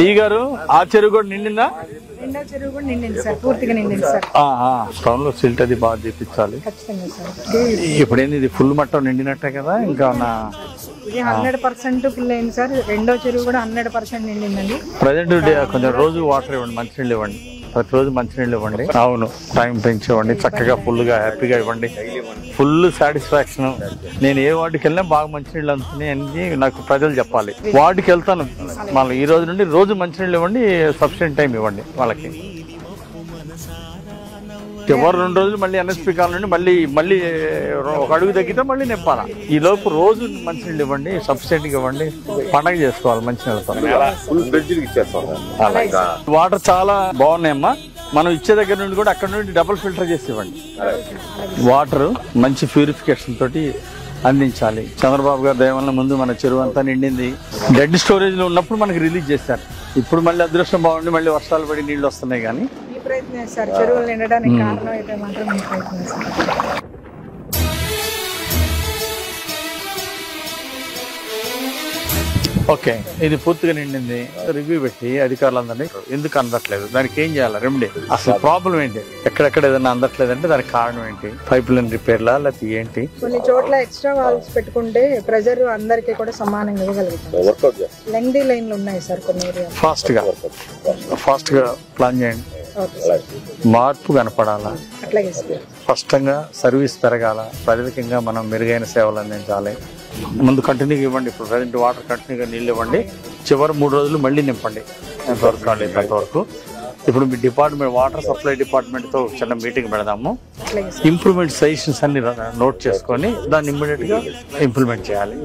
D గారు ఆ చెరువు కూడా నిండిందా? రెండో చెరువు కూడా నిండింది సార్, పూర్తిగా నిండింది సార్. స్టౌన్ లో సిల్ట్ అది బాగా చేపించాలి. ఖచ్చితంగా సార్. ఇప్పుడు ఏంది ఇది ఫుల్ మట్టం నిండినట్టే కదా? ఇంకా ఇది 100% ఫుల్ అయింది సార్. రెండో చెరువు కూడా 100% నిండిందండి. ప్రజెంట్ కొంచెం రోజు వాటర్ ఇవ్వండి, మంచినీళ్ళు ఇవ్వండి, ప్రతిరోజు మంచినీళ్ళు ఇవ్వండి. అవును, టైం పెంచివ్వండి, చక్కగా ఫుల్ గా హ్యాపీగా ఇవ్వండి. Full satisfaction. నేను ఏ వార్డుకి వెళ్ళినా బాగా మంచినీళ్ళు అందుతున్నాయి అని నాకు ప్రజలు చెప్పాలి. వార్డుకి వెళ్తాను మళ్ళీ ఈ రోజు నుండి రోజు మంచినీళ్ళు ఇవ్వండి, సఫిషియెంట్ టైం ఇవ్వండి వాళ్ళకి. ఎవరు 2 రోజులు మళ్ళీ ఎన్ఎస్పీ కాల నుండి మళ్ళీ ఒక అడుగు తగ్గితే మళ్ళీ నింపాలా. ఈ లోపు రోజు మంచినీళ్ళు ఇవ్వండి, సఫిషియెంట్ గా ఇవ్వండి, పండగ చేసుకోవాలి మంచినీళ్ళతో. వాటర్ చాలా బాగున్నాయమ్మా. మనం ఇచ్చే దగ్గర నుండి కూడా అక్కడ నుండి డబుల్ ఫిల్టర్ చేసి ఇవ్వండి. వాటర్ మంచి ప్యూరిఫికేషన్ తోటి అందించాలి. చంద్రబాబు గారి దయ వల్ల ముందు మన చెరువు అంతా నిండింది. డెడ్ స్టోరేజ్ లో ఉన్నప్పుడు మనకి రిలీజ్ చేశారు. ఇప్పుడు మళ్ళీ అదృష్టం బాగుండి మళ్ళీ వర్షాలు పడి నీళ్లు వస్తున్నాయి. కానీ ఈ ప్రయత్నం సార్, చెరువులు నిండడానికి కారణం అయితే మాత్రం ఈ ప్రయత్నం సార్. ఓకే, ఇది పూర్తిగా నిండింది. రివ్యూ పెట్టి అధికారులందరినీ ఎందుకు అందట్లేదు, దానికి ఏం చేయాలి, రెమెడీ, అసలు ప్రాబ్లం ఏంటి, ఎక్కడెక్కడ ఏదైనా అందట్లేదంటే దానికి కారణం ఏంటి, పైప్ లైన్ రిపేర్లా లేకపోతే ఏంటి? కొన్ని చోట్ల ఎక్స్ట్రా వాల్స్ పెట్టుకుంటే ప్రెజర్ అందరికీ కూడా సమానంగా ఇవ్వగలుగుతాం. లెంగ్దీ లైన్లు ఉన్నాయి సార్ కొన్ని ఏరియా. ఫాస్ట్ గా ప్లాన్ చేయండి. మార్పు కనపడాలా, అట్లాగే స్పష్టంగా సర్వీస్ పెరగాల, ప్రజలకంగా మనం మెరుగైన సేవలు అందించాలి. ముందు కంటిన్యూగా ఇవ్వండి. ఇప్పుడు ప్రజెంట్ వాటర్ కంటిన్యూగా నీళ్ళు ఇవ్వండి. చివరి 3 రోజులు మళ్ళీ నింపండి ఎంతవరకు కాలేదు అంతవరకు. ఇప్పుడు మీ డిపార్ట్మెంట్ వాటర్ సప్లై డిపార్ట్మెంట్ తో చిన్న మీటింగ్ పెడదాము. ఇంప్రూవ్మెంట్ సజెషన్స్ అన్ని నోట్ చేసుకొని దాన్ని ఇమ్మీడియట్ గా ఇంప్లిమెంట్ చేయాలి.